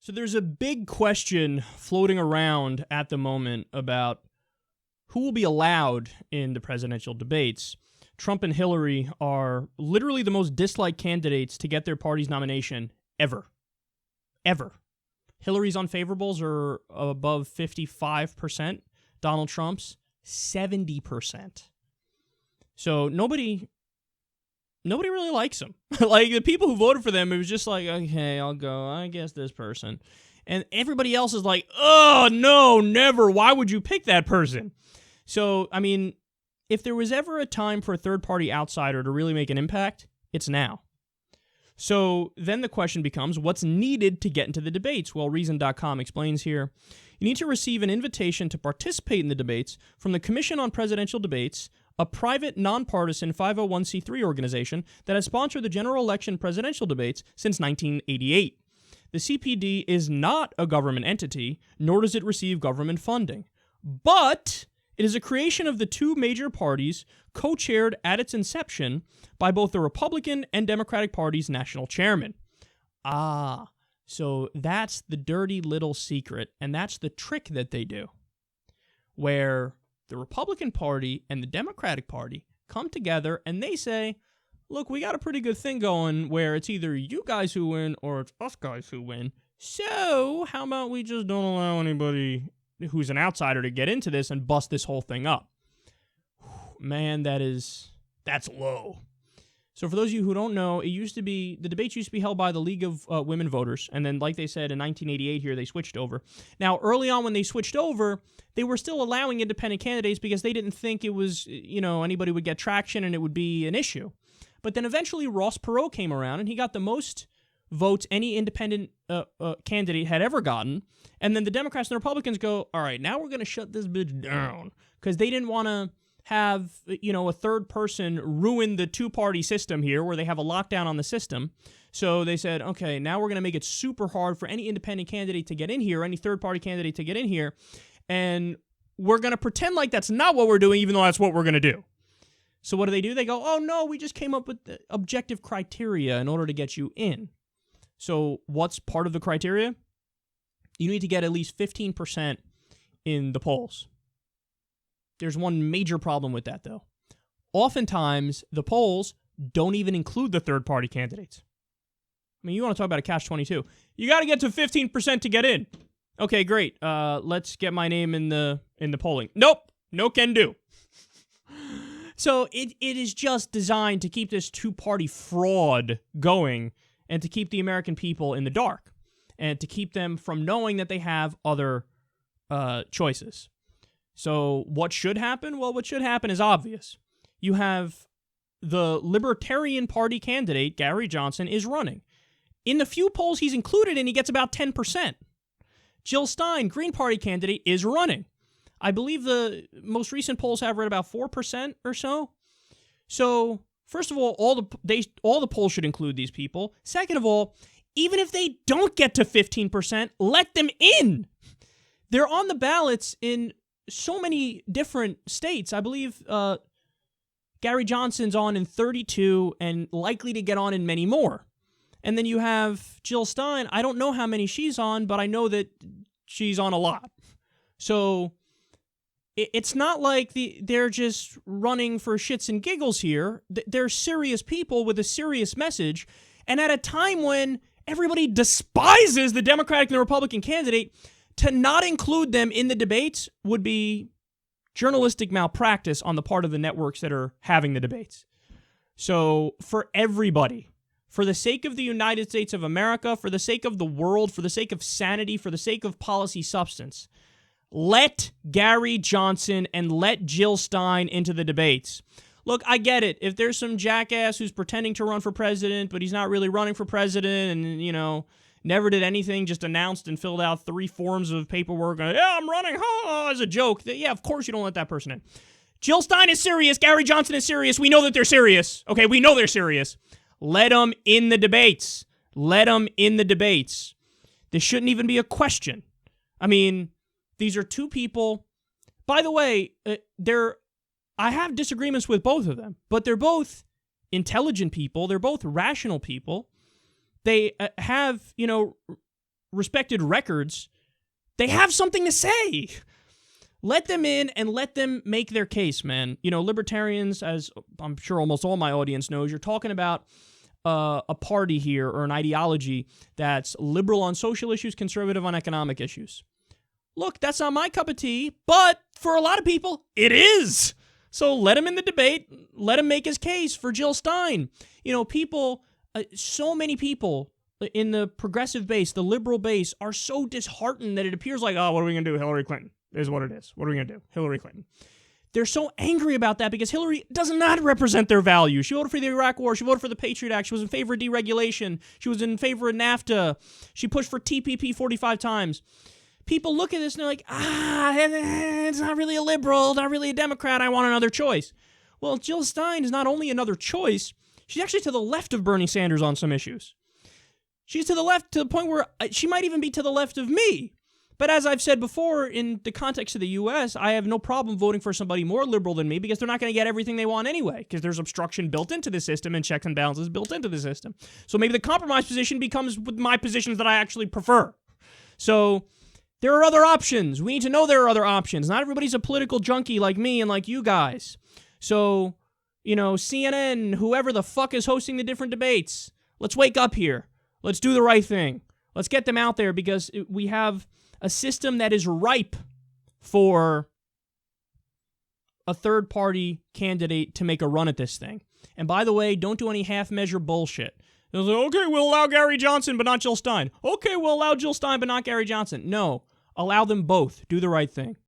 So there's a big question floating around at the moment about who will be allowed in the presidential debates. Trump and Hillary are literally the most disliked candidates to get their party's nomination ever. Ever. Hillary's unfavorables are above 55%. Donald Trump's 70%. So nobody really likes him. Like, the people who voted for them, it was just like, okay, I'll go, I guess this person. And everybody else is like, oh, no, never. Why would you pick that person? So, I mean, if there was ever a time for a third-party outsider to really make an impact, it's now. So then the question becomes, what's needed to get into the debates? Well, Reason.com explains here, you need to receive an invitation to participate in the debates from the Commission on Presidential Debates, a private, nonpartisan 501c3 organization that has sponsored the general election presidential debates since 1988. The CPD is not a government entity, nor does it receive government funding. But it is a creation of the two major parties, co-chaired at its inception by both the Republican and Democratic Party's national chairman. So that's the dirty little secret, and that's the trick that they do, where the Republican Party and the Democratic Party come together and they say, look, we got a pretty good thing going where it's either you guys who win or it's us guys who win. So how about we just don't allow anybody who's an outsider to get into this and bust this whole thing up? Man, that's low. So for those of you who don't know, the debates used to be held by the League of Women Voters, and then, like they said, in 1988 here, they switched over. Now, early on when they switched over, they were still allowing independent candidates because they didn't think it was, anybody would get traction and it would be an issue. But then eventually Ross Perot came around, and he got the most votes any independent candidate had ever gotten, and then the Democrats and the Republicans go, all right, now we're going to shut this bitch down, because they didn't want to have, a third person ruin the two-party system here where they have a lockdown on the system. So they said, okay, now we're going to make it super hard for any independent candidate to get in here, any third-party candidate to get in here, and we're going to pretend like that's not what we're doing, even though that's what we're going to do. So what do? They go, oh, no, we just came up with objective criteria in order to get you in. So what's part of the criteria? You need to get at least 15% in the polls. There's one major problem with that, though. Oftentimes, the polls don't even include the third-party candidates. I mean, you want to talk about a catch-22. You got to get to 15% to get in. Okay, great. Let's get my name in the polling. Nope. No can do. So it is just designed to keep this two-party fraud going and to keep the American people in the dark and to keep them from knowing that they have other choices. So what should happen? Well, what should happen is obvious. You have the Libertarian Party candidate, Gary Johnson, is running. In the few polls he's included in, he gets about 10%. Jill Stein, Green Party candidate, is running. I believe the most recent polls have her at about 4% or so. So, first of all, all the polls should include these people. Second of all, even if they don't get to 15%, let them in. They're on the ballots in so many different states. I believe Gary Johnson's on in 32 and likely to get on in many more. And then you have Jill Stein. I don't know how many she's on, but I know that she's on a lot. So it's not like they're just running for shits and giggles here. They're serious people with a serious message. And at a time when everybody despises the Democratic and the Republican candidate, to not include them in the debates would be journalistic malpractice on the part of the networks that are having the debates. So for everybody, for the sake of the United States of America, for the sake of the world, for the sake of sanity, for the sake of policy substance, let Gary Johnson and let Jill Stein into the debates. Look, I get it. If there's some jackass who's pretending to run for president, but he's not really running for president and, never did anything, just announced and filled out 3 forms of paperwork. Yeah, I'm running as a joke. Yeah, of course you don't let that person in. Jill Stein is serious. Gary Johnson is serious. We know that they're serious. Okay, we know they're serious. Let them in the debates. Let them in the debates. This shouldn't even be a question. I mean, these are two people. By the way, I have disagreements with both of them, but they're both intelligent people. They're both rational people. They have, respected records, they have something to say. Let them in and let them make their case, man. You know, libertarians, as I'm sure almost all my audience knows, you're talking about a party here or an ideology that's liberal on social issues, conservative on economic issues. Look, that's not my cup of tea, but for a lot of people, it is. So let him in the debate. Let him make his case for Jill Stein. You know, people, so many people in the progressive base, the liberal base, are so disheartened that it appears like, oh, what are we going to do? Hillary Clinton is what it is. What are we going to do? Hillary Clinton. They're so angry about that because Hillary does not represent their values. She voted for the Iraq War. She voted for the Patriot Act. She was in favor of deregulation. She was in favor of NAFTA. She pushed for TPP 45 times. People look at this and they're like, it's not really a liberal, not really a Democrat. I want another choice. Well, Jill Stein is not only another choice, she's actually to the left of Bernie Sanders on some issues. She's to the left to the point where she might even be to the left of me. But as I've said before, in the context of the U.S., I have no problem voting for somebody more liberal than me because they're not going to get everything they want anyway, because there's obstruction built into the system and checks and balances built into the system. So maybe the compromise position becomes with my positions that I actually prefer. So there are other options. We need to know there are other options. Not everybody's a political junkie like me and like you guys. So, you know, CNN, whoever the fuck is hosting the different debates, let's wake up here. Let's do the right thing. Let's get them out there because we have a system that is ripe for a third-party candidate to make a run at this thing. And by the way, don't do any half-measure bullshit. They'll say, okay, we'll allow Gary Johnson, but not Jill Stein. Okay, we'll allow Jill Stein, but not Gary Johnson. No, allow them both. Do the right thing.